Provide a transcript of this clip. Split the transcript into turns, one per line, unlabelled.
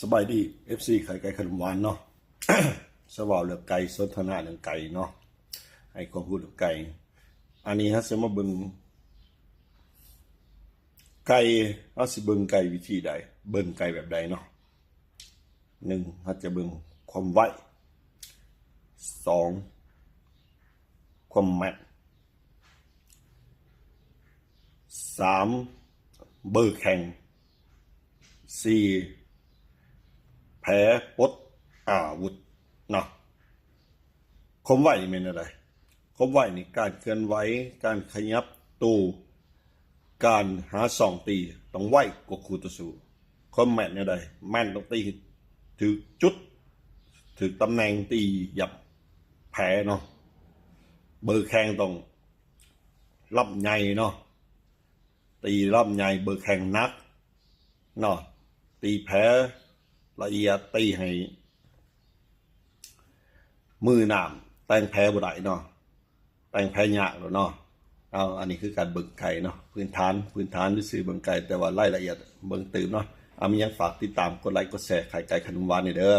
สบายดี FC ไข่ไก่ขนมหวานเนาะ สวาเรื่องไก่สนทนาเรื่องไก่เนาะให้ความพูดเรื่องไก่อันนี้ฮะจะมาเบิ่งไก่เฮาสิเบิ่งไก่วิธีใดเบิ่งไก่แบบใดเนาะหนึ่งเฮาจะเบิ่งความไวสองความแม่นสามเบอร์แข่งสี่แผลปลดอาวุธเนาะความไวนี่เป็นอะไรความไวนี่การเคลื่อนไหวการขยับตัวการหาสองตีต้องไวกว่าคู่ต่อสู้ความแม่นเนี่ยใดแม่นต้องตีถือจุดถือตำแหน่งตีหยับแผลเนาะเบอร์แข่งต้องรับใหญ่เนาะตีรับใหญ่เบอร์แข่งนักเนาะตีแผลละเอียดตีให้มือหนามแต่งแพ้บ่ได้เนาะแต่งแพ้ยากแล้วเนาะเอาอันนี้คือการเบิ่งไก่เนาะพื้นฐานหรือสื่อเบิ่งไก่แต่ว่ารายละเอียดเบิ่งตื่นเนาะมีหยังฝากติดตามกดไลค์กดแชร์ไข่ไก่ขนมหวานนี่เด้อ